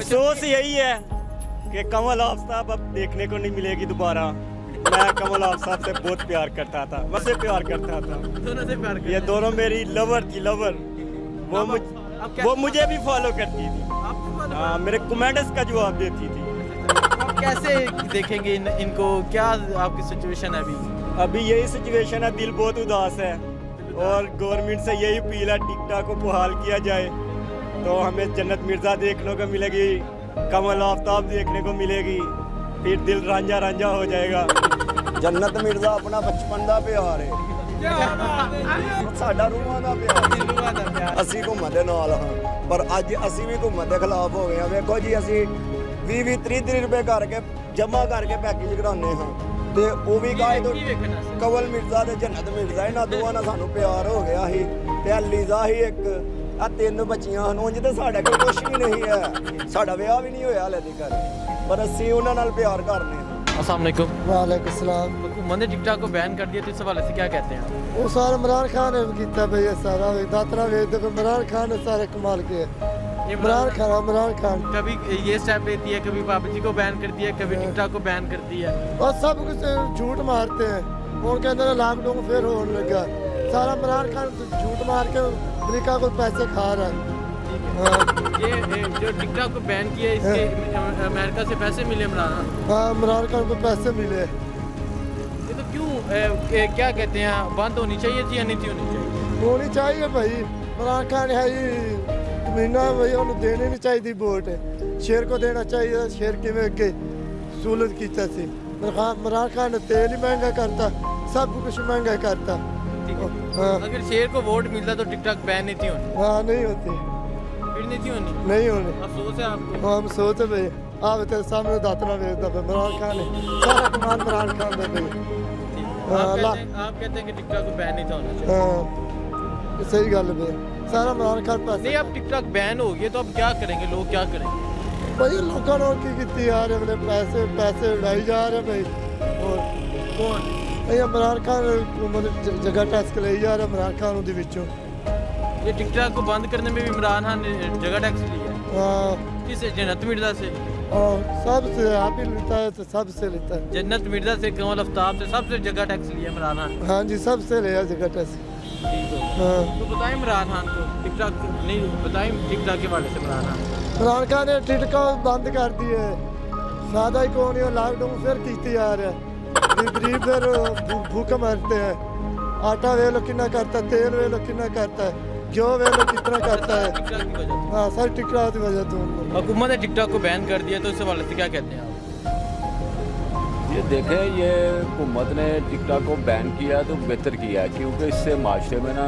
अफसोस यही है कि कमल आफ्ताब अब देखने को नहीं मिलेगी दोबारा। मैं कमल आफ्ताब से बहुत प्यार करता था, वैसे प्यार करता था। दोनों से प्यार ये दोनों मेरी लवर थी, लवर। वो मुझे भी फॉलो करती थी। हाँ, मेरे कमेंट्स का जवाब देती थी। आप कैसे देखेंगे इनको, क्या आपकी सिचुएशन है अभी यही सिचुएशन है, दिल बहुत उदास है और गवर्नमेंट से यही अपील है टिकटॉक को बहाल किया जाए तो हमें जन्नत मिर्ज़ा देखने को मिलेगी, कमल आफ्ताब देखने को मिलेगी, फिर दिल रांझा रांझा हो जाएगा। जन्नत मिर्ज़ा अपना बचपन का प्यार है, साडा रूहां दा प्यार। ਅਸੀਂ ਘੁੰਮਣ ਦੇ ਨਾਲ ਹਾਂ, ਪਰ ਅੱਜ ਅਸੀਂ ਵੀ ਘੁੰਮਣ ਦੇ ਖਿਲਾਫ ਹੋ ਗਏ ਆ। ਵੇਖੋ ਜੀ, ਅਸੀਂ 20-20 30-30 ਰੁਪਏ ਕਰਕੇ ਜਮ੍ਹਾਂ ਕਰਕੇ ਪੈਕੇਜ ਕਢਾਉਂਦੇ ਹਾਂ ਤੇ ਉਹ ਵੀ ਗਾਇ ਤੋਂ ਕਮਲ ਮਿਰਜ਼ਾ ਤੇ ਜੰਨਤ ਮਿਰਜ਼ਾ ਇਹਨਾਂ ਦੋਵਾਂ ਨਾਲ ਸਾਨੂੰ ਪਿਆਰ ਹੋ ਗਿਆ ਸੀ ਤੇ ਲੀਜ਼ਾ ਹੀ ਇੱਕ ਆ 3 ਬੱਚੀਆਂ ਹਨ। ਉਂਝ ਤੇ ਸਾਡੇ ਕੋਲ ਕੁਝ ਵੀ ਨਹੀਂ ਹੈ, ਸਾਡਾ ਵਿਆਹ ਵੀ ਨਹੀਂ ਹੋਇਆ ਹਲੇ ਤੱਕ, ਪਰ ਅਸੀਂ ਉਹਨਾਂ ਨਾਲ ਪਿਆਰ ਕਰਨੇ ਹਾਂ। अस्सलाम वालेकुम। वालेकुम सलाम। हुकूमत ने टिकटॉक को बैन कर दिया, तो इस हवाले से क्या कहते हैं? वो सारा इमरान खान ने किया भाई, ये सारा दातरा वेच दे इमरान खान ने सारे कमाल किए। इमरान खान कभी ये स्टेप लेती है, कभी पबजी को बैन कर दिया, कभी टिकटॉक को बैन कर दिया। और सब कुछ झूठ मारते हैं। उनके अंदर लॉकडाउन फिर होने लगा, सारा इमरान खान झूठ मार के अमेरिका को पैसे खा रहा है। ये जो टिकटॉक को बैन किया, इसके अमेरिका से पैसे मिले इमरान? हाँ, इमरान खान को पैसे मिले। ये तो क्यों क्या कहते हैं, बंद होनी चाहिए थी या नहीं थी होनी चाहिए भाई। इमरान खान है ही कमीना भाई, उन्हें देनी नहीं चाहिए वोट, शेर को देना चाहिए। शेर किमें अगे सहूलत किया सी। इमरान खान ने तेल ही महंगा करता, सब कुछ महंगा करता। हाँ। अगर शेर को वोट मिलता तो टिकटॉक बैन नहीं थी होनी? हाँ, नहीं होती, फिर नहीं थी होनी? नहीं होनी। अफसोस है आपको? हाँ, हम सोच है भाई, आप तेरे सामने दातना वेचता भाई इमरान खान है, सारा कमाल इमरान खान है भाई। आप कहते हैं कि टिकटॉक को बैन नहीं था होना चाहिए? हाँ, सही गल है भाई, सारा इमरान खान पास। नहीं, अब टिकटॉक बैन हो गया तो अब क्या करेंगे लोग, क्या करेंगे भाई? लोगों ने की की आ रहे अपने पैसे उड़ाई जा रहे भाई। और कौन? इमरान खान मतलब जगह टैक्स ले जा रहा इमरान खान उहदे विचों। ये टिकटॉक को बंद करने में भी इमरान खान ने जगह टैक्स लिया है? हाँ। किससे? जन्नत मिर्जा से? और सबसे आप ही लेता है, तो सबसे लेता है। जन्नत मिर्जा से, कमल आफ्ताब से, सबसे जगह टैक्स लिया इमरान खान? हाँ जी, सबसे लिया जगह टैक्स। हाँ। तो बताएं इमरान खान को टिकटॉक नहीं, बताएं टिकटॉक के वाले से इमरान खान। इमरान खान ने टिकटॉक बंद कर दी है, फायदा ही कौन है। लॉकडाउन फिर की जा रहा है, गरीब फिर भूखे मरते हैं। आटा वे लो कितना करता है, तेल वे लो कितना करता है, घ्यो वे लो कितना करता है। टिकटॉक की वजह से? हाँ, सर टिकटॉक की वजह तो हुकूमत ने टिकटॉक को बैन कर दिया, तो इस हवाले से क्या कहते हैं आप? ये देखें, ये हुकूमत ने टिकटॉक को बैन किया तो बेहतर किया है, क्योंकि इससे माशरे में ना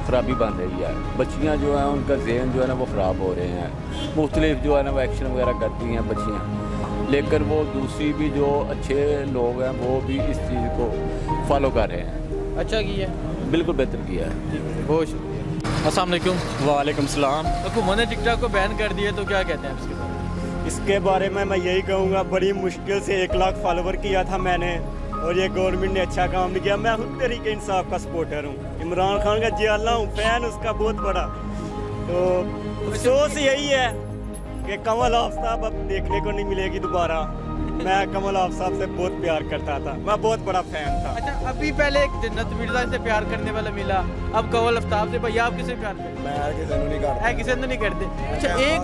खराबी बन रही है। बच्चियाँ जो हैं उनका जहन जो है ना वो ख़राब हो रहे हैं, मुख्तलिफ जो है ना वो एक्शन वगैरह करती हैं बच्चियाँ, लेकिन वो दूसरी भी जो अच्छे लोग हैं वो भी इस चीज़ को फॉलो कर रहे हैं। अच्छा किया, बिल्कुल बेहतर किया है। बहुत शुक्रिया। अस्सलाम वालेकुम। वालेकुम सलाम। हुकूमत ने टिकटॉक को बैन कर दिया, तो क्या कहते हैं इसके बारे में? इसके बारे में मैं यही कहूँगा, बड़ी मुश्किल से 1 लाख फॉलोवर किया था मैंने और ये गवर्नमेंट ने अच्छा काम नहीं किया। मैं खुद तरीके इंसाफ का सपोर्टर हूँ, इमरान खान का जियाला हूँ, फैन उसका बहुत बड़ा। तो अफसोस यही है कि कमल आफ्ताब अब देखने को नहीं मिलेगी दोबारा। मैं कमल आफ्ताब से बहुत प्यार करता था, मैं बहुत बड़ा फैन था। अच्छा, अभी पहले एक जन्नत मिर्जा से प्यार करने वाला मिला, अब कमल आफ्ताब से। भैया आप किसे प्यार करते? मैं किसी नहीं करता। है किसी ने नहीं करते? अच्छा, एक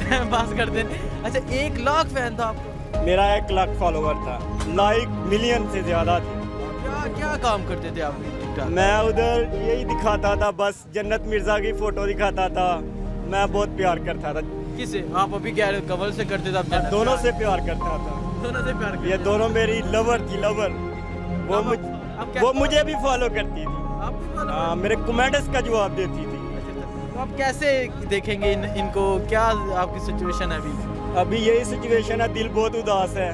टाइम पास करते। अच्छा, 1 लाख फैन था आपको? मेरा 1 लाख फॉलोवर था, लाइक मिलियन से ज़्यादा थे। क्या क्या काम करते थे आप टिकटॉक? मैं उधर यही दिखाता था, बस जन्नत मिर्ज़ा की फ़ोटो दिखाता था। मैं बहुत प्यार करता था। किसे? आप अभी कह रहे हो कमल से करते थे, आप जन्नत? दोनों से प्यार करता था। दोनों से प्यार करते? ये दोनों मेरी लवर थी, लवर। वो मुझे भी फॉलो करती थी। आप भी follow हाँ, मेरे कमेंट्स का जवाब देती थी। तो आप कैसे देखेंगे इनको, क्या आपकी सिचुएशन है अभी यही सिचुएशन है, दिल बहुत उदास है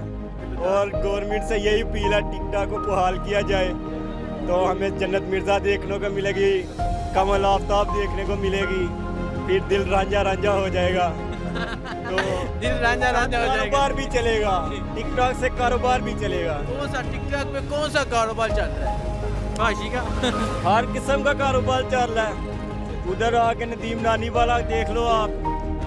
और गवर्नमेंट से यही अपील है टिकटॉक को बहाल किया जाए तो हमें जन्नत मिर्ज़ा देखने को मिलेगी, कमल आफ्ताब देखने को मिलेगी, फिर दिल रांझा रांझा हो जाएगा। तो दिल रांझा रांझा हो जाएगा, कारोबार भी चलेगा, टिकटॉक से कारोबार भी चलेगा। कौन सा टिकटॉक पे कौन सा कारोबार चल रहा है? फाशी का? हर किस्म का कारोबार चल रहा है। उधर आके नदीम नानी वाला देख लो आप,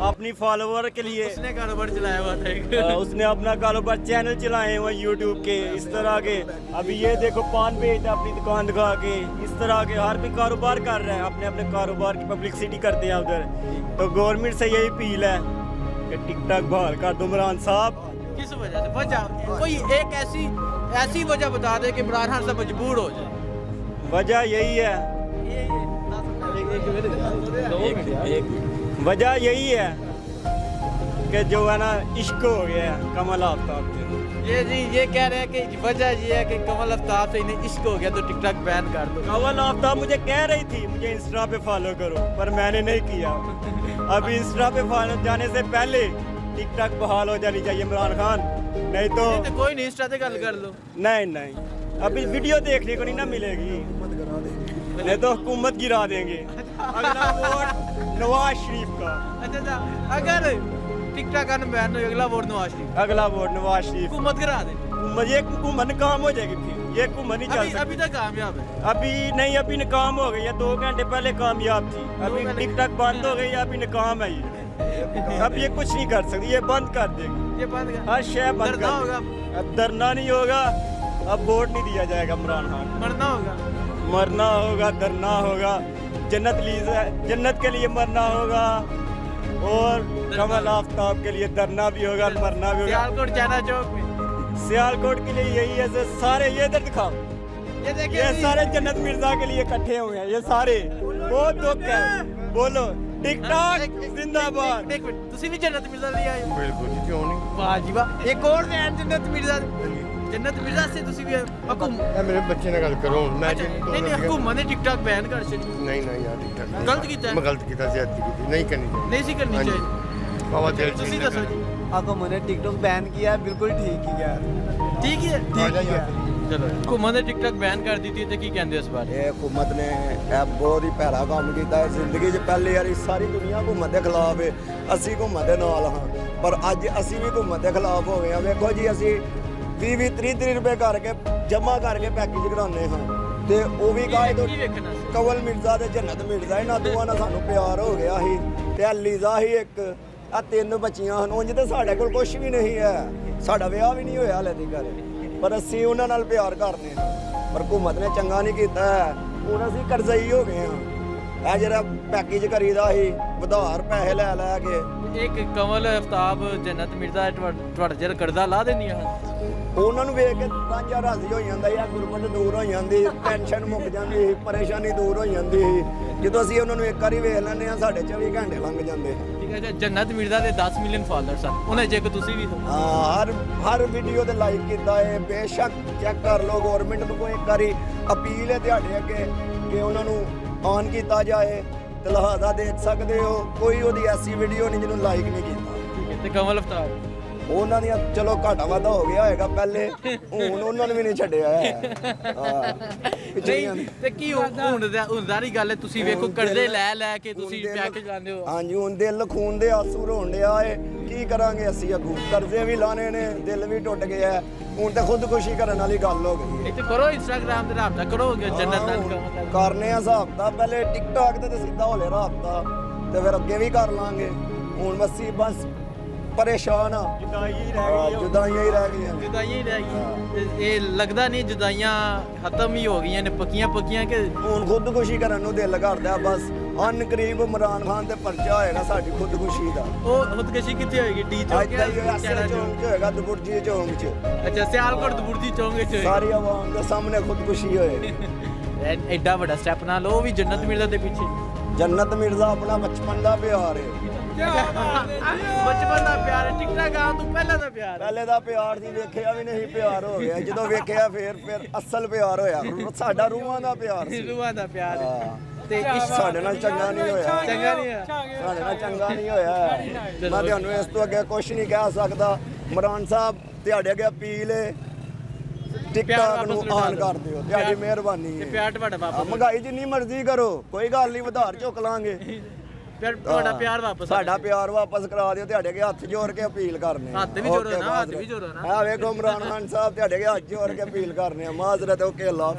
अपनी फॉलोवर के लिए उसने कारोबार चलाया हुआ था एक। उसने अपना कारोबार चैनल चलाए हुए यूट्यूब के इस तरह के। अभी ये देखो पान बेचता अपनी दुकान दिखा के, इस तरह के हर कोई कारोबार कर रहा है, अपने अपने कारोबार की पब्लिसिटी करते हैं उधर। तो गवर्नमेंट से यही अपील है कि टिकटॉक बहाल कर दो इमरान साहब। किस वजह से? वजह कोई एक ऐसी वजह बता दे कि इमरान खान से मजबूर हो जाए। वजह यही है, वजह यही है कि जो है ना इश्क हो गया है कमल आफ्ताब से। ये जी ये कह रहे हैं कि वजह ये है कि कमल आफ्ताब से इन्हें इश्क हो गया तो टिकटॉक बैन कर दो। कमल आफ्ताब मुझे कह रही थी मुझे इंस्टा पे फॉलो करो, पर मैंने नहीं किया। अभी इंस्टा पे फॉलो जाने से पहले टिकटॉक बहाल हो जानी चाहिए इमरान खान, नहीं तो नहीं तो कोई नहीं, इंस्टा पे गल कर लो। नहीं अभी वीडियो देखने को नहीं ना मिलेगी, नहीं तो हुकूमत गिरा देंगे। अगला वोट नवाज शरीफ का। अच्छा अगर टिकटॉक का बैन हो अगला वोट नवाज शरीफ, अगला वोट नवाज शरीफ। हुकूमत गिरा दे। ये हुकूमत काम हो जाएगी, फिर ये हुकूमत नहीं चल अभी सकती। तक कामयाब है। अभी नहीं, अभी नाकाम हो गई है। 2 घंटे पहले कामयाब थी, अभी टिकटॉक बंद हो गई, अभी नाकाम है ये। अब ये कुछ नहीं कर सकती, ये बंद कर देगी, ये बंद कर। हर शय बंद धरना कर होगा। देगी। अब धरना नहीं होगा, अब वोट नहीं दिया जाएगा इमरान खान। मरना होगा। मरना होगा, धरना होगा, जन्नत के लिए मरना होगा, और कमल आफ्ताब के लिए धरना भी होगा, मरना भी होगा। सियालकोट चाइना चौक में सियालकोट के लिए यही है से सारे ये इधर दिखाओ, ये देखिए ये सारे जन्नत मिर्जा के लिए इकट्ठे हुए हैं, ये सारे। बहुत दुख है, बोलो टिकटॉक जिंदाबाद। एक मिनट, ਤੁਸੀਂ ਵੀ ਜੰਨਤ ਮਿਰਜ਼ਾ ਲਈ ਆਏ ਹੋ? ਬਿਲਕੁਲ ਜੀ, ਕਿਉਂ ਨਹੀਂ? ਵਾਹ ਜੀ ਵਾਹ, ਇੱਕ ਹੋਰ ਫੈਨ ਜੰਨਤ ਮਿਰਜ਼ਾ ਸੇ ਤੁਸੀਂ ਵੀ ਹਕੂਮਤ ਇਹ ਮੇਰੇ ਬੱਚੇ ਨਾਲ ਗੱਲ ਕਰੋ ਹੁਣ, ਮੈਂ ਨਹੀਂ ਨਹੀਂ ਹਕੂਮਤ ਨੇ ਟਿਕਟੌਕ ਬੈਨ ਕਰ ਛੱਡੀ। ਨਹੀਂ ਨਹੀਂ ਯਾਰ, ਠੀਕ ਗਲਤ ਕੀਤਾ ਮੈਂ ਗਲਤ ਕੀਤਾ, ਜ਼ਿਆਦਤੀ ਕੀਤੀ, ਨਹੀਂ ਕਰਨੀ ਚਾਹੀਦੀ। ਨਹੀਂ ਸੀ ਕਰਨੀ ਹਾਂਜੀ। ਚਾਹੀਦੀ। ਬਾਬਾ ਦਿਲ ਤੁਸੀਂ ਦੱਸੋ ਜੀ। हुकूमत ने टिकटॉक बैन किया है, बिल्कुल ठीक किया है। ਠੀਕ ਹੀ ਹੈ। ਠੀਕ ਹੈ। ਚਲੋ ਹਕੂਮਤ ਨੇ ਟਿਕਟੌਕ ਬੈਨ ਕਰ ਦਿੱਤੀ ਤੇ ਕੀ ਕਹਿੰਦੇ ਇਸ ਬਾਰੇ? ਇਹ ਹਕੂਮਤ ਨੇ ਇਹ ਬਹੁਤ ਹੀ ਭੈੜਾ ਕੰਮ ਕੀਤਾ ਹੈ। ਜ਼ਿੰਦਗੀ 'ਚ ਪਹਿਲੀ ਵਾਰੀ ਸਾਰੀ ਦੁਨੀਆ ਹਕੂਮਤ ਦੇ ਖਿਲਾਫ ਹੈ, ਅਸੀਂ ਹਕੂਮਤ ਦੇ ਨਾਲ ਹਾਂ, ਪਰ ਅੱਜ ਅਸੀਂ ਵੀ ਹਕੂਮਤ ਦੇ ਖਿਲਾਫ ਹੋ ਗਏ ਹਾਂ। ਵੇਖੋ ਜੀ, ਅਸੀਂ 20 30 ਰੁਪਏ ਕਰਕੇ ਜਮ੍ਹਾਂ ਕਰਕੇ ਪੈਕੇਜ ਕਰਾਉਂਦੇ ਹਾਂ, ਤੇ ਉਹ ਵੀ ਕਾਇ ਤੋਂ ਕੀ ਵੇਖਣਾ ਸੀ? ਕਵਲ ਮਿਰਜ਼ਾ ਤੇ ਜੰਨਤ ਮਿਰਜ਼ਾ, ਇਹਨਾਂ ਦੋਵਾਂ ਨਾਲ ਸਾਨੂੰ ਪਿਆਰ ਹੋ ਗਿਆ ਸੀ, ਤੇ ਇਹ ਲੀਜ਼ਾ ਹੀ ਇੱਕ, ਆ 3 ਬੱਚੀਆਂ ਹਨ। ਉਂਝ ਤੇ ਸਾਡੇ ਕੋਲ ਕੁਝ ਵੀ ਨਹੀਂ ਹੈ, ਸਾਡਾ ਵਿਆਹ ਵੀ ਨਹੀਂ ਹੋਇਆ ਹਲੇ ਤੱਕ, ਪਰ ਅਸੀਂ ਉਹਨਾਂ ਨਾਲ ਪਿਆਰ ਕਰਨੇ ਹਾਂ। ਪਰ ਹਕੂਮਤ ਨੇ ਚੰਗਾ ਨਹੀਂ ਕੀਤਾ ਹੈ, ਹੁਣ ਅਸੀਂ ਕਰਜ਼ਈ ਹੋ ਗਏ ਹਾਂ। ਇਹ ਜਿਹੜਾ ਪੈਕੇਜ ਕਰੀਦਾ ਸੀ ਉਧਾਰ ਪੈਸੇ ਲੈ ਲੈ ਕੇ, ਇੱਕ ਕਮਲ आफ्ताब ਜੰਨਤ ਮਿਰਜ਼ਾ ਤੁਹਾਡਾ ਜਿਹੜਾ ਕਰਜ਼ਾ ਲਾ ਦੇਣੀ ਆ। ਉਹਨਾਂ ਨੂੰ ਵੇਖ ਕੇ ਤਾਂ ਰਾਜ਼ੀ ਹੋ ਜਾਂਦਾ ਯਾਰ, ਗੁਰਬਤ ਦੂਰ ਹੋ ਜਾਂਦੀ, ਟੈਨਸ਼ਨ ਮੁੱਕ ਜਾਂਦੀ ਸੀ, ਪਰੇਸ਼ਾਨੀ ਦੂਰ ਹੋ ਜਾਂਦੀ ਸੀ। ਜਦੋਂ ਅਸੀਂ ਉਹਨਾਂ ਨੂੰ ਇੱਕ ਵਾਰੀ ਵੇਖ ਲੈਂਦੇ ਹਾਂ, ਸਾਡੇ 24 ਘੰਟੇ ਲੰਘ ਜਾਂਦੇ। ਠੀਕ ਹੈ ਜੀ, ਜੰਨਤ ਮਿਰਜ਼ਾ ਦੇ 10 ਮਿਲੀਅਨ ਫਾਲੋਅਰਸ ਹਨ, ਉਹਨਾਂ ਜੇ ਕਿ ਤੁਸੀਂ ਵੀ ਹੋ। ਹਾਂ, ਹਰ ਵੀਡੀਓ ਤੇ ਲਾਈਕ ਕੀਤਾ ਹੈ, ਬੇਸ਼ੱਕ ਚੈੱਕ ਕਰ ਲਓ। ਗਵਰਨਮੈਂਟ ਨੂੰ ਕੋਈ ਇੱਕ ਵਾਰੀ ਅਪੀਲ ਹੈ ਤੁਹਾਡੇ ਅੱਗੇ ਕਿ ਉਹਨਾਂ ਨੂੰ ਆਨ ਕੀਤਾ ਜਾਏ, ਤੇ ਲਿਹਾਜ਼ਾ ਦੇਖ ਸਕਦੇ ਹੋ ਕੋਈ ਉਹਦੀ ਐਸੀ ਵੀਡੀਓ ਨਹੀਂ ਜਿਹਨੂੰ ਲਾਈਕ ਨਹੀਂ ਕੀਤਾ। ਠੀਕ ਹੈ, ਤੇ ਕਮਲ आफ्ताब ਉਹਨਾਂ ਦੀਆਂ ਚਲੋ ਘਾਟਾ ਵਾਧਾ ਹੋ ਗਿਆ ਹੋਏਗਾ ਪਹਿਲੇ, ਹੁਣ ਉਹਨਾਂ ਨੂੰ ਵੀ ਨਹੀਂ ਛੱਡਿਆ ਹੈ। ਹਾਂ, ਪਿਛਲੀਆਂ ਨਹੀਂ ਤੇ ਕੀ ਹੁੰਦਾ ਦੀ ਗੱਲ ਹੈ? ਤੁਸੀਂ ਵੇਖੋ ਕਰਜ਼ੇ ਲੈ ਕੇ ਤੁਸੀਂ ਪੈਕੇਜ ਲਾਉਂਦੇ ਹੋ। ਹਾਂਜੀ, ਹੁਣ ਦਿਲ ਖੂਨ ਦੇ ਆਂਸੂ ਰੋਣ ਡਿਆ ਏ, ਕੀ ਕਰਾਂਗੇ ਅਸੀਂ ਅੱਗੋਂ? ਕਰਜ਼ੇ ਵੀ ਲਾਣੇ ਨੇ, ਦਿਲ ਵੀ ਟੁੱਟ ਗਿਆ, ਹੁਣ ਤਾਂ ਖੁਦਕੁਸ਼ੀ ਕਰਨ ਵਾਲੀ ਗੱਲ ਹੋ ਗਈ ਹੈ। ਇੱਥੇ ਕਰੋ ਇੰਸਟਾਗ੍ਰਾਮ ਤੇ ਰਾਬਤਾ ਕਰੋ ਜੰਨਤ ਨਾਲ ਕਮਲ। ਕਰਨੇ ਆ ਹਿਸਾਬ ਤਾਂ, ਪਹਿਲੇ ਟਿਕਟੌਕ ਤੇ ਸਿੱਧਾ ਹੋ ਲਿਆ ਰਾਬਤਾ, ਤੇ ਫਿਰ ਅੱਗੇ ਵੀ ਕਰ ਲਾਂਗੇ। ਹੁਣ ਅਸੀਂ ਬਸ ਪਰੇਸ਼ਾਨ ਆ, जुदाई ही रह गई है। ਜੁਦਾਈਆਂ ਹੀ ਰਹਿ ਗਈਆਂ। ਜੁਦਾਈਆਂ ਹੀ ਰਹਿ ਗਈਆਂ। ਤੇ ਇਹ ਲੱਗਦਾ ਨਹੀਂ ਜੁਦਾਈਆਂ ਖਤਮ ਹੀ ਹੋ ਗਈਆਂ ਨੇ, ਪੱਕੀਆਂ ਕਿ ਹੁਣ ਖੁਦਕੁਸ਼ੀ ਕਰਨ ਨੂੰ ਦਿਲ ਕਰਦਾ ਬਸ। ਅਨ ਕਰੀਬ ਇਮਰਾਨ ਖਾਨ ਤੇ ਪਰਚਾ ਹੋਏਗਾ ਸਾਡੀ ਖੁਦਕੁਸ਼ੀ ਦਾ। ਉਹ ਖੁਦਕਸ਼ੀ ਕਿੱਥੇ ਹੋਏਗੀ? ਡੀ ਚੌਕ ਅੱਜ ਤੱਕ ਐਸੇ ਚੌਂਕ 'ਚ ਹੋਏਗਾ, ਦਬੁਰਜੀ ਚੌਂਕ 'ਚ। ਅੱਛਾ, ਸਿਆਲਕੋਟ ਦਬੁਰਜੀ ਚੌਂਕ ਵਿੱਚ ਹੋਏਗੀ। ਸਾਰੀ ਆਵਾਮ ਦੇ ਸਾਹਮਣੇ ਖੁਦਕੁਸ਼ੀ ਹੋਏ। ਐਡਾ ਵੱਡਾ ਸਟੈਪ ਨਾਲ, ਉਹ ਵੀ ਜੰਨਤ ਮਿਰਜ਼ਾ ਦੇ ਪਿੱਛੇ। ਜੰਨਤ ਮਿਰਜ਼ਾ ਆਪਣਾ ਬਚਪਨ ਦਾ ਪਿਆਰ ਹੈ, ਬਚਪਨ ਦਾ ਪਿਆਰ ਹੈ, ਟਿਕਟੌਕ ਆਉਣ ਤੋਂ ਪਹਿਲਾਂ ਦਾ ਪਿਆਰ ਹੈ। ਪਹਿਲੇ ਦਾ ਪਿਆਰ ਸੀ, ਵੇਖਿਆ ਵੀ ਨਹੀਂ ਪਿਆਰ ਹੋ ਗਿਆ, ਜਦੋਂ ਵੇਖਿਆ ਫਿਰ ਅਸਲ ਪਿਆਰ ਹੋਇਆ, ਸਾਡਾ ਰੂਹਾਂ ਦਾ ਪਿਆਰ ਸੀ। ਰੂਹਾਂ ਦਾ ਪਿਆਰ ਹੈ। ਹਾਂ। ਤੇ ਇਸ ਸਾਡੇ ਨਾਲ ਚੰਗਾ ਨਹੀਂ ਹੋਇਆ, ਚੰਗਾ ਨਹੀਂ ਹੈ। ਸਾਡੇ ਨਾਲ ਚੰਗਾ ਨਹੀਂ ਹੋਇਆ। ਮੈਂ ਤੁਹਾਨੂੰ ਇਸ ਤੋਂ ਅੱਗੇ ਕੁਝ ਨਹੀਂ ਕਹਿ ਸਕਦਾ। ਇਮਰਾਨ ਸਾਹਿਬ, ਤੁਹਾਡੇ ਅੱਗੇ ਅਪੀਲ ਹੈ, ਟਿਕਟੌਕ ਨੂੰ ਆਨ ਕਰ ਦਿਓ, ਤੁਹਾਡੀ ਮਿਹਰਬਾਨੀ ਤੇ ਹੈ। ਪਿਆਰ ਤੁਹਾਡਾ ਵਾਪਸ, ਮਹਿੰਗਾਈ ਜਿੰਨੀ ਮਰਜ਼ੀ ਕਰੋ, ਕੋਈ ਗੱਲ ਨਹੀਂ, ਉਧਾਰ ਚੁੱਕ ਲਾਂਗੇ। ਤੁਹਾਡਾ ਪਿਆਰ ਵਾਪਸ। ਸਾਡਾ ਪਿਆਰ ਵਾਪਸ ਕਰਾ ਦਿਓ, ਤੁਹਾਡੇ ਅੱਗੇ ਹੱਥ ਜੋੜ ਕੇ ਅਪੀਲ ਕਰਨੇ ਆ। ਹੱਥ ਵੀ ਜੋੜੋ ਓਕੇ, ਨਾ, ਹੱਥ ਵੀ ਜੋੜੋ ਨਾ। ਆ ਵੇਖੋ ਇਮਰਾਨ ਖਾਨ ਸਾਹਿਬ, ਤੁਹਾਡੇ ਅੱਗੇ ਹੱਥ ਜੋੜ ਕੇ ਅਪੀਲ ਕਰਨੇ ਆ। ਮਾਜ਼ਰਤ, ਓਕੇ, ਅੱਲਾਹ।